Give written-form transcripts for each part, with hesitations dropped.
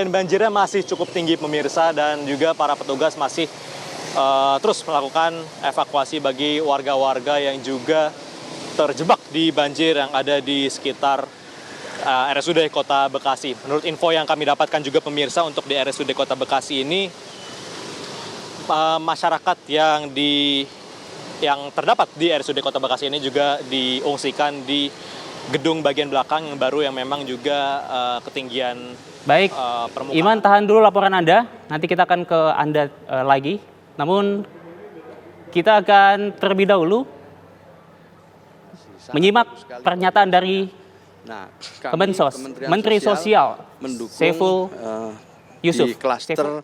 ketinggian banjirnya masih cukup tinggi pemirsa, dan juga para petugas masih terus melakukan evakuasi bagi warga-warga yang juga terjebak di banjir yang ada di sekitar RSUD Kota Bekasi. Menurut info yang kami dapatkan juga pemirsa, untuk di RSUD Kota Bekasi ini masyarakat yang terdapat di RSUD Kota Bekasi ini juga diungsikan di gedung bagian belakang yang baru, yang memang juga ketinggian Baik, permukaan. Iman tahan dulu laporan Anda, nanti kita akan ke Anda lagi. Namun kita akan terlebih dahulu menyimak pernyataan dari Kemensos, Menteri Sosial Saiful Yusuf. Di klaster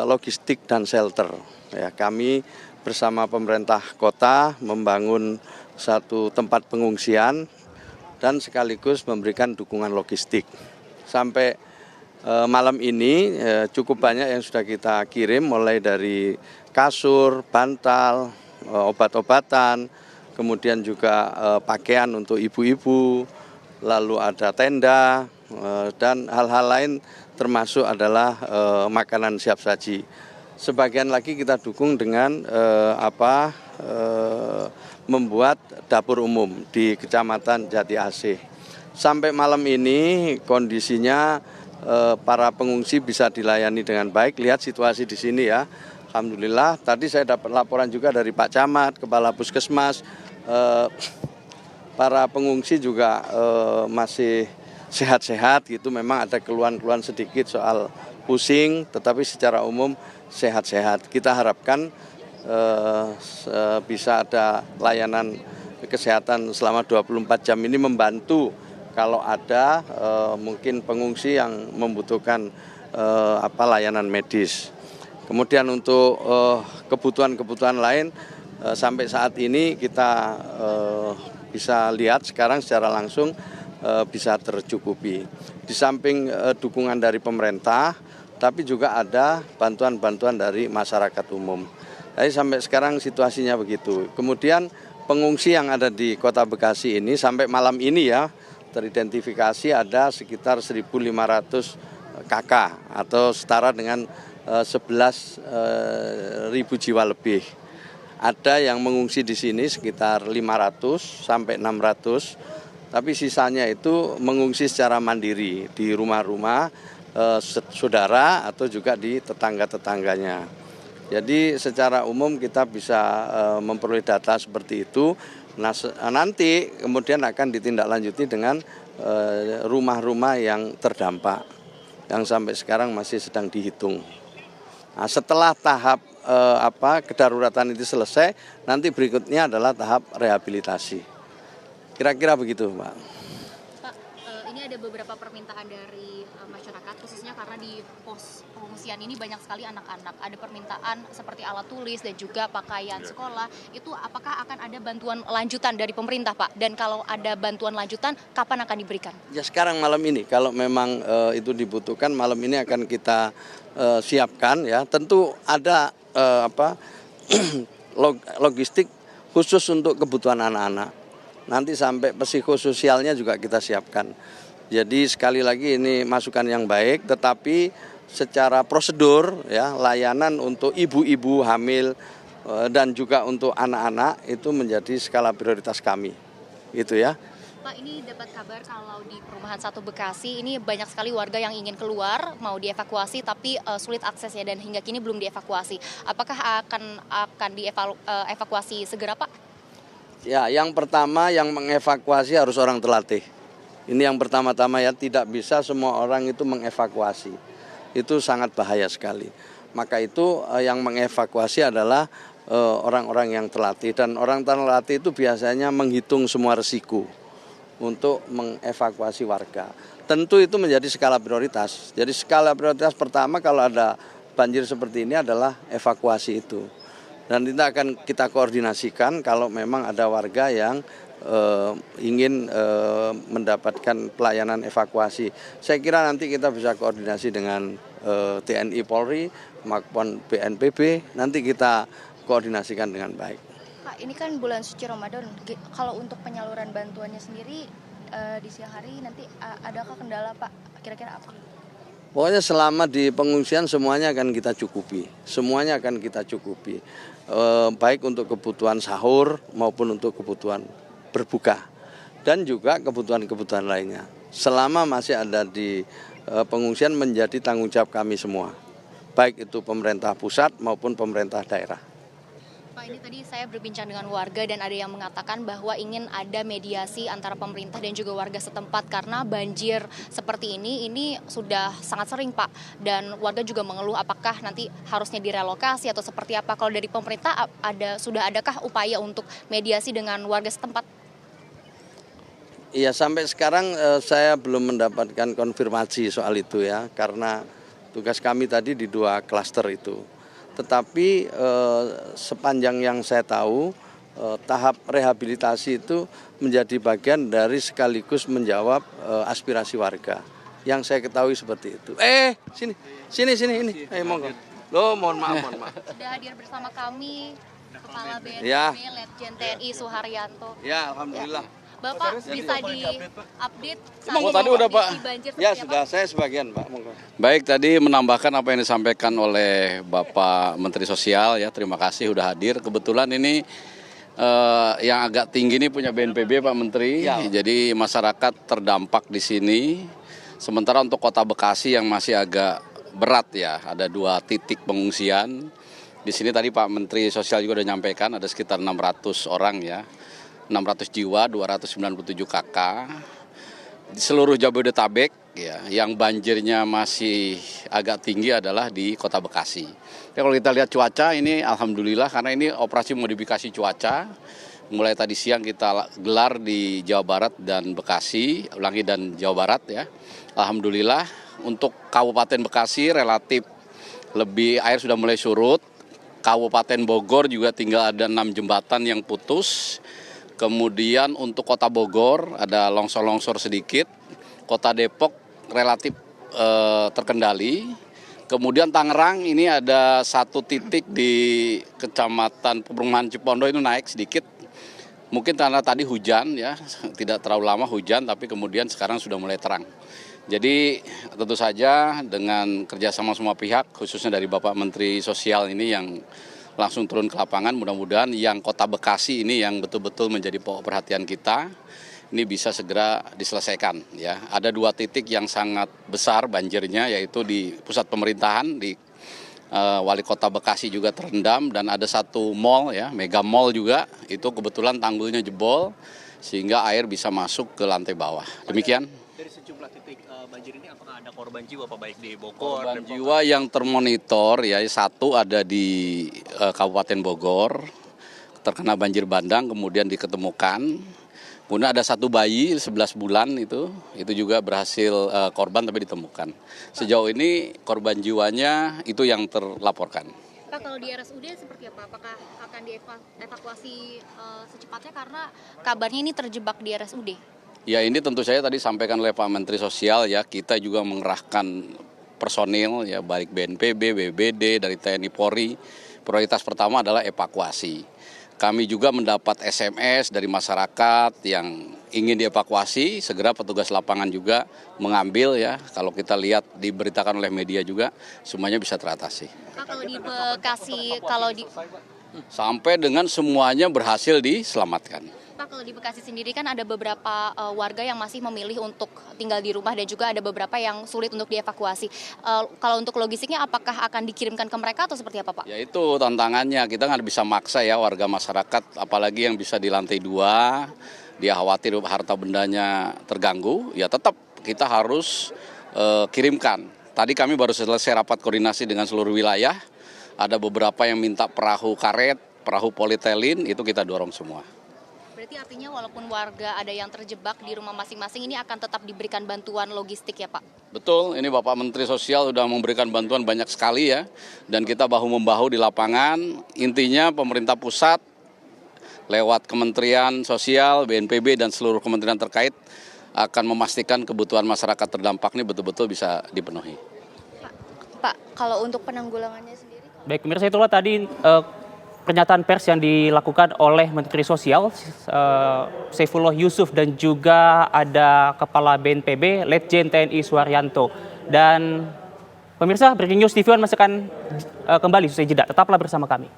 logistik dan shelter. Ya, kami bersama pemerintah kota membangun satu tempat pengungsian dan sekaligus memberikan dukungan logistik. Sampai malam ini cukup banyak yang sudah kita kirim, mulai dari kasur, bantal, obat-obatan, kemudian juga pakaian untuk ibu-ibu, lalu ada tenda, dan hal-hal lain termasuk adalah makanan siap saji. Sebagian lagi kita dukung dengan membuat dapur umum di Kecamatan Jati Asih. Sampai malam ini kondisinya para pengungsi bisa dilayani dengan baik. Lihat situasi di sini ya. Alhamdulillah, tadi saya dapat laporan juga dari Pak Camat, Kepala Puskesmas, para pengungsi juga masih sehat-sehat gitu. Memang ada keluhan-keluhan sedikit soal pusing, tetapi secara umum sehat-sehat. Kita harapkan bisa ada layanan kesehatan selama 24 jam ini, membantu kalau ada mungkin pengungsi yang membutuhkan layanan medis. Kemudian untuk kebutuhan-kebutuhan lain sampai saat ini kita bisa lihat sekarang secara langsung bisa tercukupi. Di samping dukungan dari pemerintah, tapi juga ada bantuan-bantuan dari masyarakat umum. Jadi sampai sekarang situasinya begitu. Kemudian pengungsi yang ada di Kota Bekasi ini sampai malam ini ya teridentifikasi ada sekitar 1.500 KK atau setara dengan 11.000 jiwa lebih. Ada yang mengungsi di sini sekitar 500 sampai 600, tapi sisanya itu mengungsi secara mandiri di rumah-rumah saudara atau juga di tetangga-tetangganya. Jadi secara umum kita bisa memperoleh data seperti itu. Nah, nanti kemudian akan ditindaklanjuti dengan rumah-rumah yang terdampak yang sampai sekarang masih sedang dihitung. Nah, setelah tahap kedaruratan itu selesai, nanti berikutnya adalah tahap rehabilitasi. Kira-kira begitu, Pak. Pak, ini ada beberapa permintaan dari masyarakat, khususnya karena di pos pengungsian ini banyak sekali anak-anak. Ada permintaan seperti alat tulis dan juga pakaian sekolah. Itu apakah akan ada bantuan lanjutan dari pemerintah, Pak? Dan kalau ada bantuan lanjutan, kapan akan diberikan? Ya sekarang malam ini, kalau memang itu dibutuhkan, malam ini akan kita siapkan ya. Tentu ada logistik khusus untuk kebutuhan anak-anak. Nanti sampai psikososialnya juga kita siapkan. Jadi sekali lagi ini masukan yang baik, tetapi secara prosedur ya layanan untuk ibu-ibu hamil dan juga untuk anak-anak itu menjadi skala prioritas kami. Gitu ya. Pak, ini dapat kabar kalau di Perumahan 1 Bekasi ini banyak sekali warga yang ingin keluar, mau dievakuasi tapi sulit aksesnya dan hingga kini belum dievakuasi. Apakah akan dievakuasi segera, Pak? Ya, yang pertama yang mengevakuasi harus orang terlatih. Ini yang pertama-tama ya, tidak bisa semua orang itu mengevakuasi. Itu sangat bahaya sekali. Maka itu yang mengevakuasi adalah orang-orang yang terlatih. Dan orang terlatih itu biasanya menghitung semua risiko untuk mengevakuasi warga. Tentu itu menjadi skala prioritas. Jadi skala prioritas pertama kalau ada banjir seperti ini adalah evakuasi itu. Dan kita akan kita koordinasikan kalau memang ada warga yang ingin mendapatkan pelayanan evakuasi. Saya kira nanti kita bisa koordinasi dengan TNI Polri maupun BNPB, nanti kita koordinasikan dengan baik. Pak, ini kan bulan suci Ramadan. Kalau untuk penyaluran bantuannya sendiri di siang hari nanti adakah kendala, Pak? Kira-kira apa? Pokoknya selama di pengungsian semuanya akan kita cukupi. Semuanya akan kita cukupi. Baik untuk kebutuhan sahur maupun untuk kebutuhan berbuka. Dan juga kebutuhan-kebutuhan lainnya. Selama masih ada di pengungsian menjadi tanggung jawab kami semua. Baik itu pemerintah pusat maupun pemerintah daerah. Pak, ini tadi saya berbincang dengan warga dan ada yang mengatakan bahwa ingin ada mediasi antara pemerintah dan juga warga setempat karena banjir seperti ini sudah sangat sering, Pak. Dan warga juga mengeluh apakah nanti harusnya direlokasi atau seperti apa. Kalau dari pemerintah sudah adakah upaya untuk mediasi dengan warga setempat? Iya, sampai sekarang saya belum mendapatkan konfirmasi soal itu ya, karena tugas kami tadi di 2 klaster itu. Tetapi sepanjang yang saya tahu, tahap rehabilitasi itu menjadi bagian dari sekaligus menjawab aspirasi warga. Yang saya ketahui seperti itu. Sini ini. Monggo. Loh, mohon maaf. Sudah hadir bersama kami Kepala BNPB, Ya. Letjen TNI Suharyanto. Ya, alhamdulillah. Bapak bisa di-update saat Monggo, ini tadi udah, Pak. kondisi banjir Ya, seperti sudah apa? saya sebagian, Pak. Monggo. Baik, tadi menambahkan apa yang disampaikan oleh Bapak Menteri Sosial ya, terima kasih sudah hadir. Kebetulan ini yang agak tinggi ini punya BNPB Pak Menteri, Ya. jadi masyarakat terdampak di sini. Sementara untuk Kota Bekasi yang masih agak berat ya, ada 2 titik pengungsian. Di sini tadi Pak Menteri Sosial juga sudah nyampaikan ada sekitar 600 orang ya, 600 jiwa, 297 KK. Di seluruh Jabodetabek ya, yang banjirnya masih agak tinggi adalah di Kota Bekasi. Ya, kalau kita lihat cuaca ini alhamdulillah karena ini operasi modifikasi cuaca. Mulai tadi siang kita gelar di Jawa Barat dan Bekasi, ulangi dan Jawa Barat ya. Alhamdulillah untuk Kabupaten Bekasi relatif lebih air sudah mulai surut. Kabupaten Bogor juga tinggal ada 6 jembatan yang putus. Kemudian untuk Kota Bogor ada longsor-longsor sedikit. Kota Depok relatif terkendali. Kemudian Tangerang ini ada 1 titik di Kecamatan Perumahan Cipondo itu naik sedikit. Mungkin karena tadi hujan ya, tidak terlalu lama hujan tapi kemudian sekarang sudah mulai terang. Jadi tentu saja dengan kerjasama semua pihak khususnya dari Bapak Menteri Sosial ini yang langsung turun ke lapangan, mudah-mudahan yang Kota Bekasi ini yang betul-betul menjadi pokok perhatian kita ini bisa segera diselesaikan ya. Ada 2 titik yang sangat besar banjirnya yaitu di pusat pemerintahan di Wali Kota Bekasi juga terendam dan ada 1 mall ya, mega mall juga itu kebetulan tanggulnya jebol sehingga air bisa masuk ke lantai bawah. Demikian. Dari sejumlah titik banjir ini apakah ada korban jiwa Pak, baik di Bogor? Korban jiwa yang termonitor ya 1 ada di Kabupaten Bogor terkena banjir bandang kemudian diketemukan. Kemudian ada 1 bayi 11 bulan itu juga berhasil korban tapi ditemukan. Sejauh ini korban jiwanya itu yang terlaporkan. Pak, kalau di RSUD seperti apa? Apakah akan dievakuasi secepatnya karena kabarnya ini terjebak di RSUD? Ya ini tentu saja tadi sampaikan oleh Pak Menteri Sosial ya, kita juga mengerahkan personil ya baik BNPB, BBBD, dari TNI Polri. Prioritas pertama adalah evakuasi. Kami juga mendapat SMS dari masyarakat yang ingin dievakuasi, segera petugas lapangan juga mengambil ya. Kalau kita lihat diberitakan oleh media juga semuanya bisa teratasi. Pak, kalau di Bekasi, sampai dengan semuanya berhasil diselamatkan. Pak, kalau di Bekasi sendiri kan ada beberapa warga yang masih memilih untuk tinggal di rumah dan juga ada beberapa yang sulit untuk dievakuasi. Kalau untuk logistiknya apakah akan dikirimkan ke mereka atau seperti apa, Pak? Ya itu tantangannya, kita nggak bisa maksa ya warga masyarakat, apalagi yang bisa di lantai 2, dia khawatir harta bendanya terganggu, ya tetap kita harus kirimkan. Tadi kami baru selesai rapat koordinasi dengan seluruh wilayah, ada beberapa yang minta perahu karet, perahu polietilin, itu kita dorong semua. Berarti artinya walaupun warga ada yang terjebak di rumah masing-masing ini akan tetap diberikan bantuan logistik ya Pak? Betul, ini Bapak Menteri Sosial sudah memberikan bantuan banyak sekali ya. Dan kita bahu-membahu di lapangan, intinya pemerintah pusat lewat Kementerian Sosial, BNPB dan seluruh kementerian terkait akan memastikan kebutuhan masyarakat terdampak ini betul-betul bisa dipenuhi. Pak, kalau untuk penanggulangannya sendiri? Baik, pemirsa, itulah tadi pernyataan pers yang dilakukan oleh Menteri Sosial Saifullah Yusuf dan juga ada Kepala BNPB Letjen TNI Suharyanto. Dan Pemirsa, Breaking News TV One masih akan kembali usai jeda. Tetaplah bersama kami.